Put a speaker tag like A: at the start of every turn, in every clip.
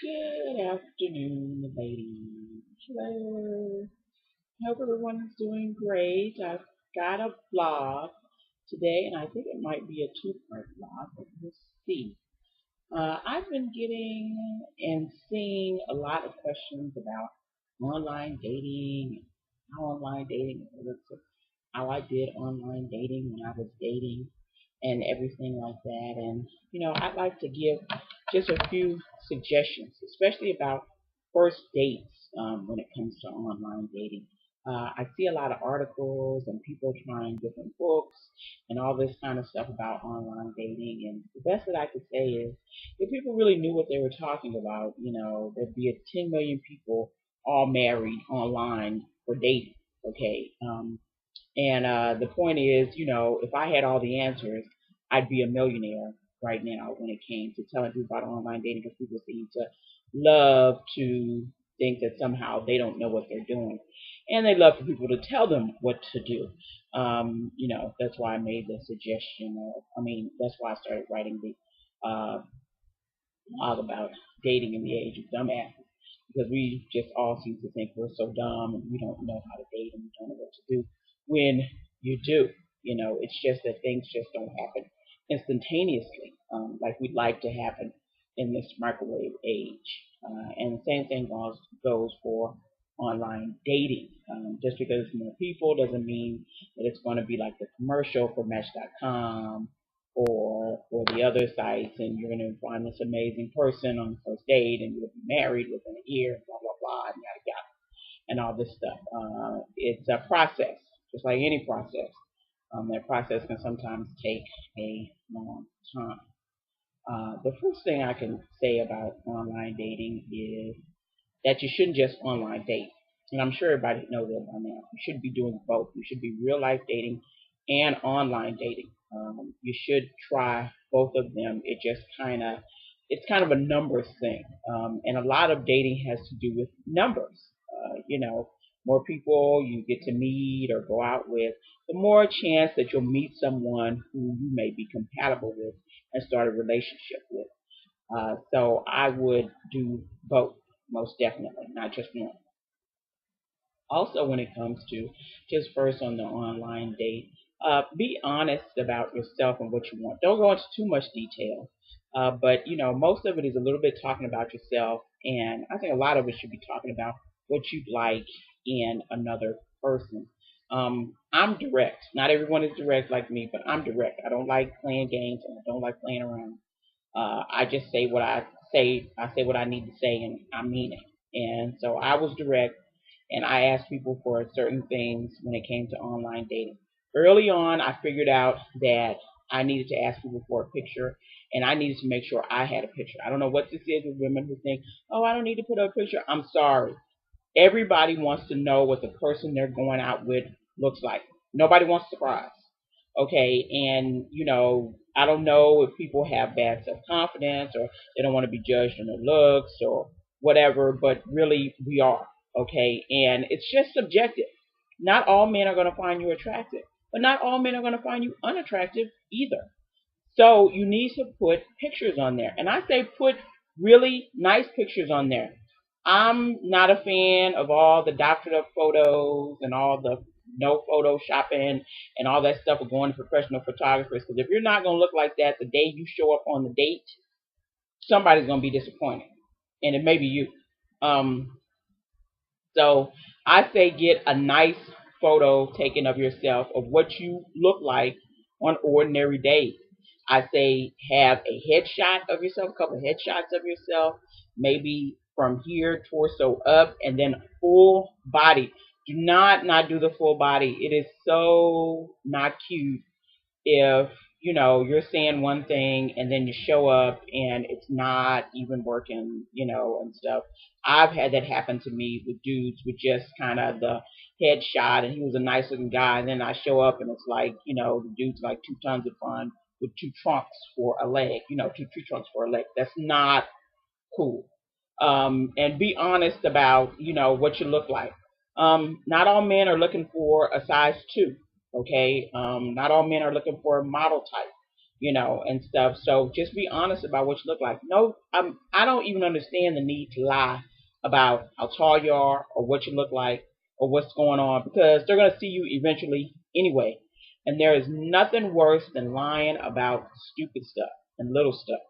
A: Good afternoon, ladies. Hello. Hope everyone is doing great. I've got a vlog today, and I think it might be a two-part vlog, but we'll see. I've been getting and seeing a lot of questions about online dating, how online dating works, how I did online dating when I was dating, and everything like that. And I'd like to give just a few suggestions, especially about first dates when it comes to online dating. I see a lot of articles and people trying different books and all this kind of stuff about online dating. And the best that I could say is, if people really knew what they were talking about, there'd be 10 million people all married online for dating. Okay. And the point is, if I had all the answers, I'd be a millionaire right now when it came to telling people about online dating, because people seem to love to think that somehow they don't know what they're doing. And they love for people to tell them what to do. That's why I made the suggestion that's why I started writing the blog about dating in the age of dumbasses. Because we just all seem to think we're so dumb and we don't know how to date and we don't know what to do when you do. It's just that things just don't happen instantaneously like we'd like to happen in this microwave age. And the same thing goes for online dating. Just because it's more people doesn't mean that it's going to be like the commercial for Match.com or the other sites, and you're going to find this amazing person on the first date, and you'll be married within a year, blah blah blah, and yada yada, and all this stuff. It's a process, just like any process. That process can sometimes take a long time. The first thing I can say about online dating is that you shouldn't just online date. And I'm sure everybody knows that by now. You should be doing both. You should be real life dating and online dating. You should try both of them. It's kind of a numbers thing. And a lot of dating has to do with numbers. More people you get to meet or go out with, the more chance that you'll meet someone who you may be compatible with and start a relationship with. So I would do both, most definitely, not just one. Also, when it comes to just first on the online date, be honest about yourself and what you want. Don't go into too much detail, but most of it is a little bit talking about yourself, and I think a lot of it should be talking about what you'd like in another person. I'm direct. Not everyone is direct like me, but I'm direct. I don't like playing games and I don't like playing around. I just say what I say. I say what I need to say, and I mean it. And so I was direct, and I asked people for certain things when it came to online dating. Early on, I figured out that I needed to ask people for a picture, and I needed to make sure I had a picture. I don't know what this is with women who think, oh, I don't need to put up a picture. I'm sorry. Everybody wants to know what the person they're going out with looks like. Nobody wants surprise. Okay, and I don't know if people have bad self confidence or they don't want to be judged on their looks or whatever, but really we are. Okay, and it's just subjective. Not all men are going to find you attractive, but not all men are going to find you unattractive either. So you need to put pictures on there. And I say put really nice pictures on there. I'm not a fan of all the doctored up photos and all the no photoshopping and all that stuff of going to professional photographers. Because if you're not going to look like that the day you show up on the date, somebody's going to be disappointed. And it may be you. Um, so I say get a nice photo taken of yourself of what you look like on ordinary days. I say have a headshot of yourself, a couple of headshots of yourself, maybe from here, torso up, and then full body. Do not do the full body. It is so not cute if you're saying one thing and then you show up and it's not even working, and stuff. I've had that happen to me with dudes with just kind of the headshot, and he was a nice looking guy, and then I show up and it's like, the dude's like 2 tons of fun with two trunks for a leg, two tree trunks for a leg. That's not cool. And be honest about what you look like. Not all men are looking for a size 2. Okay, not all men are looking for a model type. and stuff. So just be honest about what you look like. No, I don't even understand the need to lie about how tall you are or what you look like or what's going on, because they're going to see you eventually anyway. And there is nothing worse than lying about stupid stuff and little stuff.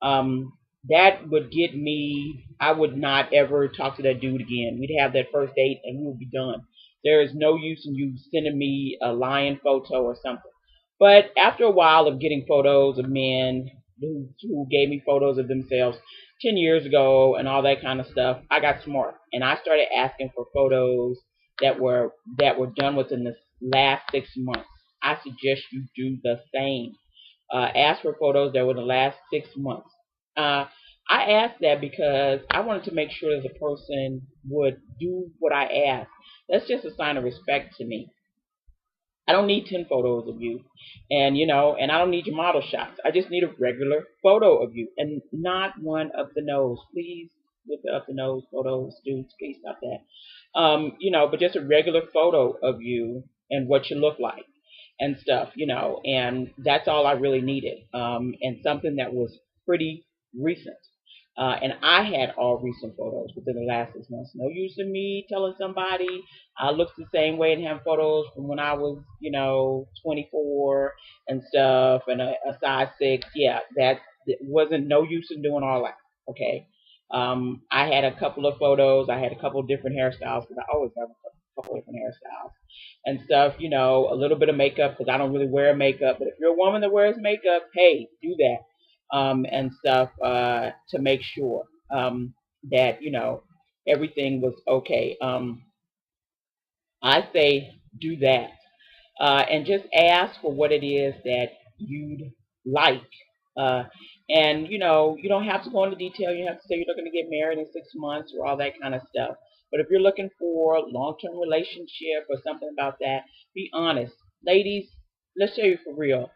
A: um, that would get me. I would not ever talk to that dude again. We'd have that first date and we would be done. There is no use in you sending me a lying photo or something. But after a while of getting photos of men who gave me photos of themselves 10 years ago and all that kind of stuff, I got smart and I started asking for photos that were done within the last 6 months. I suggest you do the same. Ask for photos that were the last 6 months. Uh, I asked that because I wanted to make sure that the person would do what I asked. That's just a sign of respect to me. I don't need 10 photos of you. And I don't need your model shots. I just need a regular photo of you and not one up the nose. Please, with the up the nose photos, dudes, please stop that. But just a regular photo of you and what you look like and stuff, and that's all I really needed. And something that was pretty recent. And I had all recent photos within the last 6 months. No use in me telling somebody I looked the same way and have photos from when I was, 24 and stuff, and a size 6. Yeah, that wasn't no use in doing all that. Okay. I had a couple of photos. I had a couple of different hairstyles because I always have a couple of different hairstyles and stuff. A little bit of makeup because I don't really wear makeup. But if you're a woman that wears makeup, hey, do that and stuff to make sure that everything was okay. I say do that and just ask for what it is that you'd like. Uh, and you don't have to go into detail. You have to say you're looking to get married in 6 months or all that kind of stuff. But if you're looking for a long-term relationship or something about that, be honest, ladies. Let's tell you for real.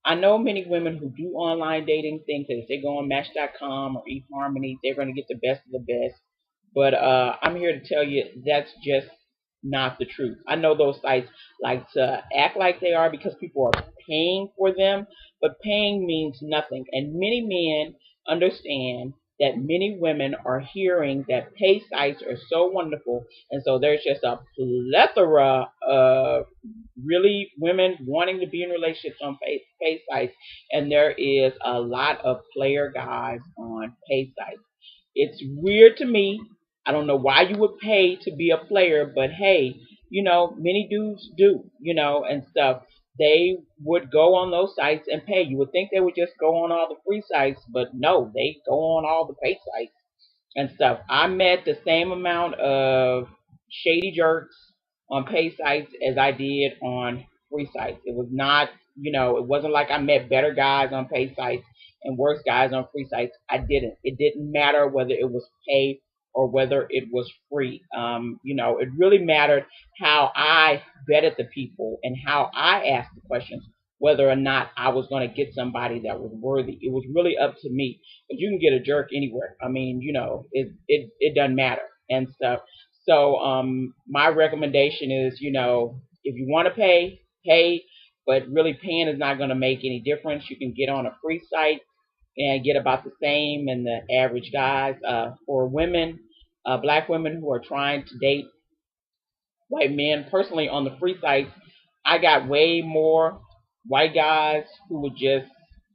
A: I know many women who do online dating think that if they go on Match.com or eHarmony, they're going to get the best of the best. But I'm here to tell you that's just not the truth. I know those sites like to act like they are because people are paying for them, but paying means nothing. And many men understand that many women are hearing that pay sites are so wonderful, and so there's just a plethora of really women wanting to be in relationships on pay sites, and there is a lot of player guys on pay sites. It's weird to me. I don't know why you would pay to be a player, but hey, many dudes do, and stuff. They would go on those sites and pay. You would think they would just go on all the free sites, but no, they go on all the pay sites and stuff. I met the same amount of shady jerks on pay sites as I did on free sites. It was not, it wasn't like I met better guys on pay sites and worse guys on free sites. I didn't. It didn't matter whether it was pay or whether it was free. It really mattered how I vetted the people and how I asked the questions, whether or not I was going to get somebody that was worthy. It was really up to me. But you can get a jerk anywhere. I mean, it doesn't matter and stuff. So my recommendation is, if you want to pay, pay, but really paying is not going to make any difference. You can get on a free site and get about the same and the average guys. For women, black women who are trying to date white men, personally on the free sites, I got way more white guys who would just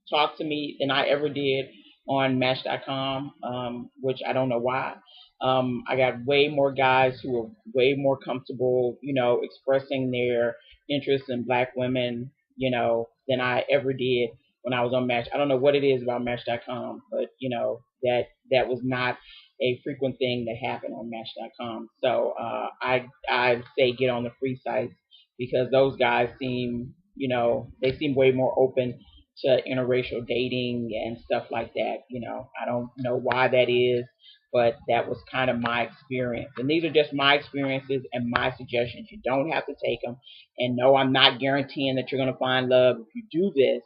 A: talk to me than I ever did on Match.com, which I don't know why. I got way more guys who are way more comfortable, expressing their interest in black women, than I ever did when I was on Match. I don't know what it is about Match.com, but that was not a frequent thing that happened on Match.com. So I say get on the free sites because those guys seem, they seem way more open to interracial dating and stuff like that. I don't know why that is, but that was kind of my experience. And these are just my experiences and my suggestions. You don't have to take them. And no, I'm not guaranteeing that you're going to find love if you do this.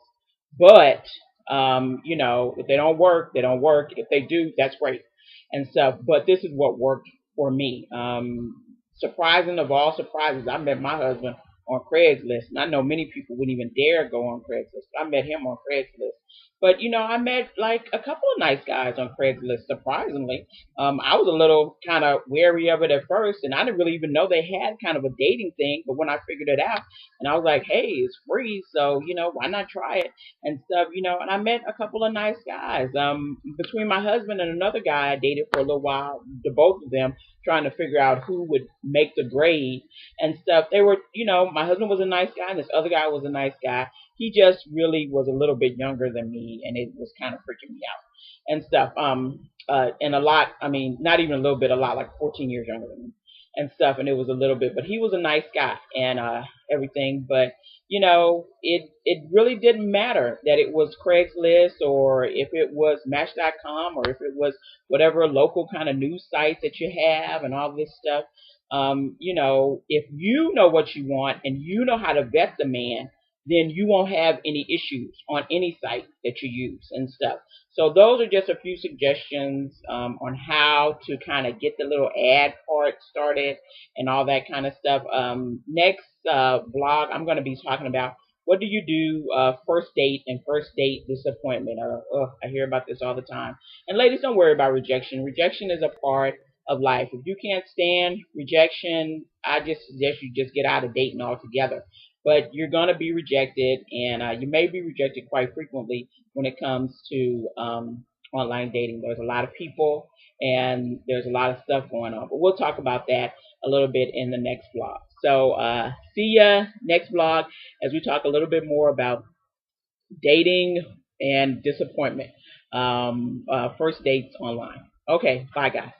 A: But, if they don't work, they don't work. If they do, that's great and stuff. But this is what worked for me. Surprising of all surprises, I met my husband on Craigslist. And I know many people wouldn't even dare go on Craigslist. I met him on Craigslist. But I met like a couple of nice guys on Craigslist. Surprisingly, I was a little kind of wary of it at first, and I didn't really even know they had kind of a dating thing. But when I figured it out, and I was like, hey, it's free, so why not try it and stuff. And I met a couple of nice guys. Between my husband and another guy I dated for a little while, the both of them trying to figure out who would make the grade and stuff. They were, my husband was a nice guy, and this other guy was a nice guy. He just really was a little bit younger than me, and it was kind of freaking me out and stuff. And a lot, I mean, not even a little bit, a lot, like 14 years younger than me and stuff. And it was a little bit, but he was a nice guy and everything. But it really didn't matter that it was Craigslist or if it was Match.com or if it was whatever local kind of news site that you have and all this stuff. If you know what you want and you know how to vet the man, then you won't have any issues on any site that you use and stuff. So those are just a few suggestions on how to kind of get the little ad part started and all that kind of stuff. Next blog, I'm going to be talking about what do you do first date and first date disappointment. I hear about this all the time. And ladies, don't worry about rejection. Rejection is a part of life. If you can't stand rejection, I just suggest you just get out of dating altogether. But you're going to be rejected, and you may be rejected quite frequently when it comes to online dating. There's a lot of people, and there's a lot of stuff going on. But we'll talk about that a little bit in the next vlog. So see ya next vlog as we talk a little bit more about dating and disappointment. First dates online. Okay, bye guys.